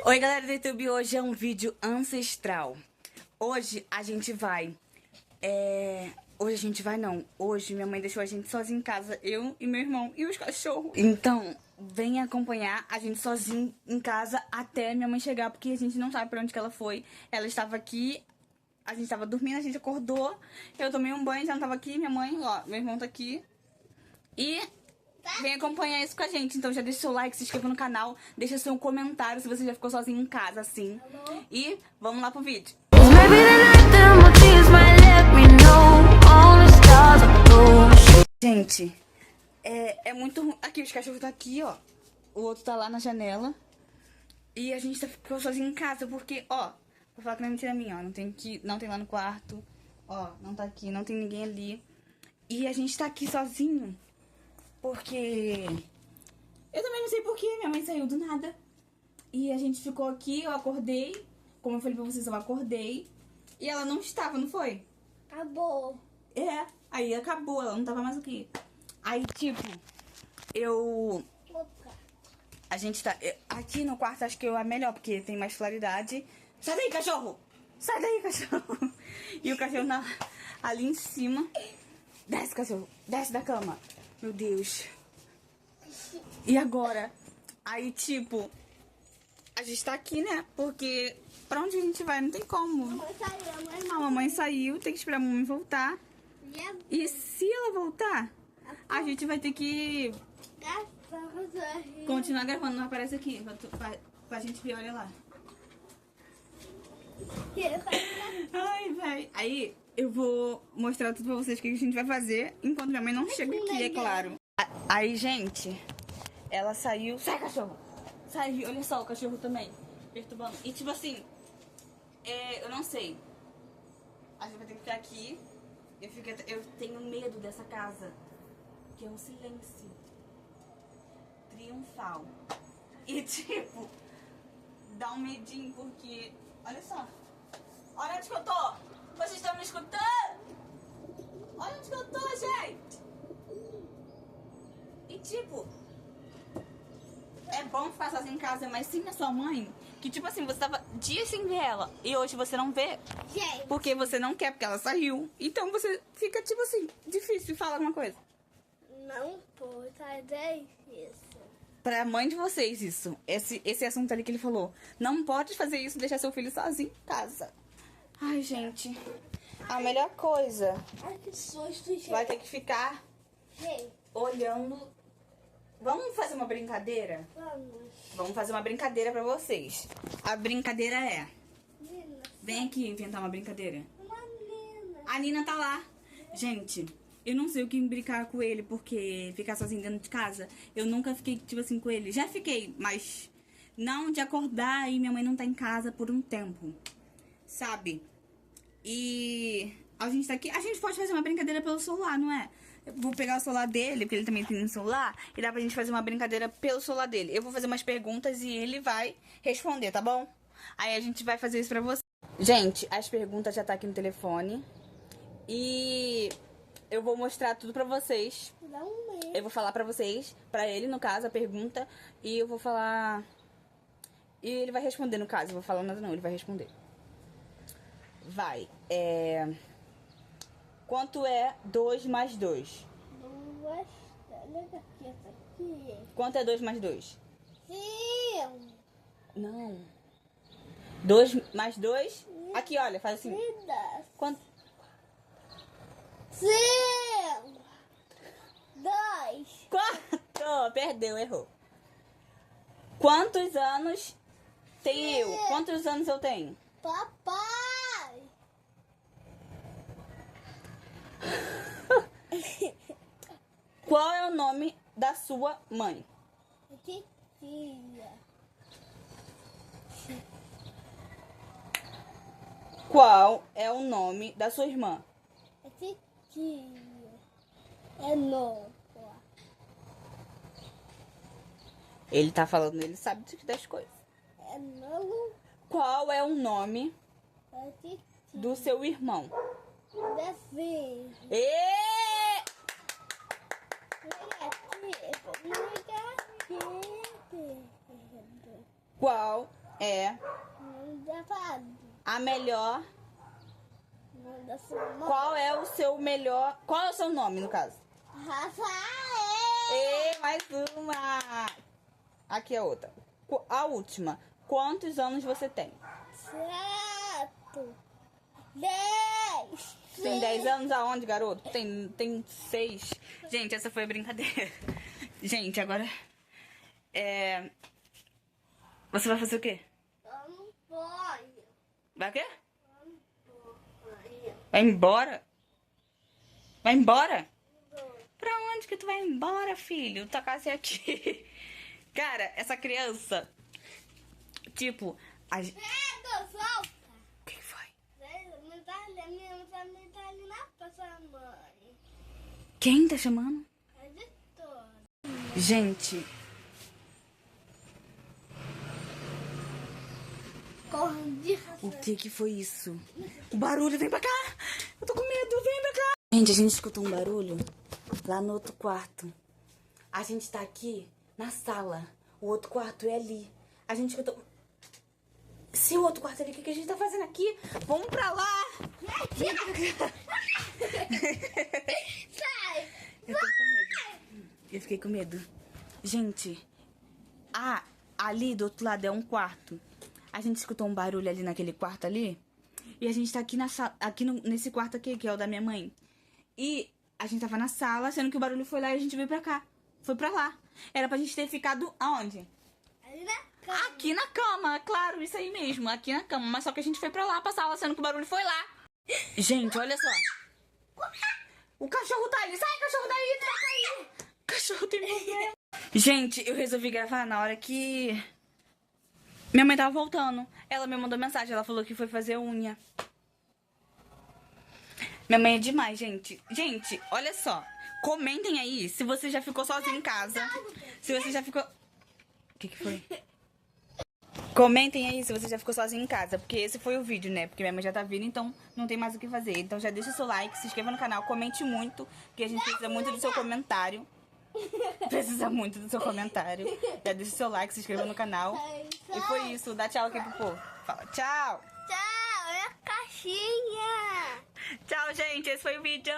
Oi galera do YouTube, hoje é um vídeo ancestral. Hoje a gente vai... Hoje minha mãe deixou a gente sozinha em casa, eu e meu irmão e os cachorros. Então, vem acompanhar a gente sozinho em casa até minha mãe chegar, porque a gente não sabe pra onde que ela foi. Ela estava aqui, a gente estava dormindo, a gente acordou, eu tomei um banho, já não estava aqui, minha mãe, ó, meu irmão tá aqui. E... vem acompanhar isso com a gente. Então já deixa seu like, se inscreva no canal, deixa seu comentário se você já ficou sozinho em casa, assim. E vamos lá pro vídeo. Gente, é muito ruim. Aqui, os cachorros tá aqui, ó. O outro tá lá na janela. E a gente ficou sozinho em casa, porque, ó, vou falar que não é mentira minha, ó. Não tem lá no quarto. Ó, não tá aqui, não tem ninguém ali. E a gente tá aqui sozinho. Porque eu também não sei porquê, minha mãe saiu do nada. E a gente ficou aqui, eu acordei. Como eu falei pra vocês, eu acordei. E ela não estava, não foi? Acabou. É, aí acabou, ela não tava mais aqui. Aí, tipo, a gente tá... aqui no quarto acho que é melhor, porque tem mais claridade. Sai daí, cachorro! Sai daí, cachorro! E o cachorro ali em cima. Desce, cachorro! Desce da cama! Meu Deus. E agora? Aí, tipo, a gente tá aqui, né? Porque pra onde a gente vai? Não tem como. A mamãe saiu, tem que esperar a mamãe voltar. E se ela voltar, a gente vai ter que continuar gravando. Não aparece aqui, pra gente ver, olha lá. Ai, véi. Aí, eu vou mostrar tudo pra vocês o que a gente vai fazer enquanto minha mãe não chega aqui, é claro. Aí, gente, ela saiu... Sai, cachorro! Saiu, olha só o cachorro também, perturbando. E tipo assim, eu não sei. A gente vai ter que ficar aqui. Eu tenho medo dessa casa, que é um silêncio triunfal. E tipo, dá um medinho, porque... olha só. Olha onde que eu tô! Vocês estão me escutando? Olha onde que eu tô, gente! E tipo, é bom ficar sozinho em casa, mas sim a sua mãe, que tipo assim, você tava dias sem ver ela, e hoje você não vê, Gente. porque você não quer, porque ela saiu. Então você fica tipo assim, difícil de falar alguma coisa. Não pode fazer isso. Pra mãe de vocês isso, esse assunto ali que ele falou. Não pode fazer isso, deixar seu filho sozinho em casa. Ai, gente, a melhor coisa, Ai, que susto, gente. vai ter que ficar Gente, olhando. Vamos fazer uma brincadeira? vamos. Vamos fazer uma brincadeira pra vocês. A brincadeira é... Nina, vem aqui inventar uma brincadeira. uma Nina. A Nina tá lá. Gente, eu não sei o que brincar com ele, porque ficar sozinho dentro de casa, eu nunca fiquei, tipo assim, com ele. Já fiquei, mas não de acordar e minha mãe não tá em casa por um tempo, sabe? E a gente tá aqui, a gente pode fazer uma brincadeira pelo celular, não é? Eu vou pegar o celular dele, porque ele também tem um celular, e dá pra gente fazer uma brincadeira pelo celular dele. Eu vou fazer umas perguntas e ele vai responder, tá bom? Aí a gente vai fazer isso pra você. Gente, as perguntas já tá aqui no telefone. E eu vou mostrar tudo pra vocês. Dá um medo. Eu vou falar pra vocês, pra ele, no caso, a pergunta. E eu vou falar... e ele vai responder, no caso. Eu vou falar nada não, ele vai responder. Vai, quanto é 2 mais 2? Duas. Olha aqui, essa aqui. Quanto é 2 mais 2? Sim. Não. 2 mais 2? Aqui, olha, faz assim. Vidas. Quanto? Sim. Dois. 4! Perdeu, errou. Quantos anos tem eu? Quantos anos eu tenho? Papai. Qual é o nome da sua mãe? Titia. Qual é o nome da sua irmã? Titia. É nova. Ele tá falando, ele sabe das coisas. É novo. Qual é o nome É titia. do seu irmão? Desenho. Ê! Negativo. Negativo. Qual É. Nome da fada. A melhor. Nome da sua mãe. Qual é o seu melhor... Qual é o seu nome, no caso? Rafael. E mais uma. Aqui a outra. A última. Quantos anos você tem? 7. 10. Tem 10 anos aonde, garoto? Tem 6. Gente, essa foi a brincadeira. Gente, agora... Você vai fazer o quê? Vamos embora. Vai o quê? Vamos embora. Vai embora? Vai embora? Vamos. Pra onde que tu vai embora, filho? Tua casa é aqui. Cara, essa criança... Tipo... Pega, solta. O que foi? Minha mãe tá ali na praça, mãe. Quem tá chamando? É de todo. Gente... Correndo de O que foi isso? O barulho, vem pra cá! Eu tô com medo, vem pra cá! Gente, a gente escutou um barulho lá no outro quarto. A gente tá aqui na sala. O outro quarto é ali. A gente escutou... Se o outro quarto é ali, o que a gente tá fazendo aqui? Vamos pra lá! Vem pra cá! Sai! Eu tô com medo. Eu fiquei com medo. Gente, ali do outro lado é um quarto. A gente escutou um barulho ali naquele quarto ali. E a gente tá aqui, nesse quarto aqui, que é o da minha mãe. E a gente tava na sala, sendo que o barulho foi lá e a gente veio pra cá. Foi pra lá. Era pra gente ter ficado aonde? Ali na cama. Aqui na cama, claro, isso aí mesmo. Aqui na cama. Mas só que a gente foi pra lá, pra sala, sendo que o barulho foi lá. Gente, olha só. O cachorro tá ali. Sai, cachorro daí, troca aí. O cachorro tem problema. Gente, eu resolvi gravar na hora que... Minha mãe tava voltando. Ela me mandou mensagem. Ela falou que foi fazer unha. Minha mãe é demais, gente. Gente, olha só. Comentem aí se você já ficou sozinho em casa. Se você já ficou... O que foi? Comentem aí se você já ficou sozinho em casa. Porque esse foi o vídeo, né? Porque minha mãe já tá vindo, então não tem mais o que fazer. Então já deixa o seu like, se inscreva no canal, comente muito. Que a gente precisa muito do seu comentário. Precisa muito do seu comentário. Já deixa o seu like, se inscreva no canal. E foi isso. Dá tchau aqui pro povo. Fala tchau. Tchau, é a caixinha. Tchau, gente. Esse foi o vídeo.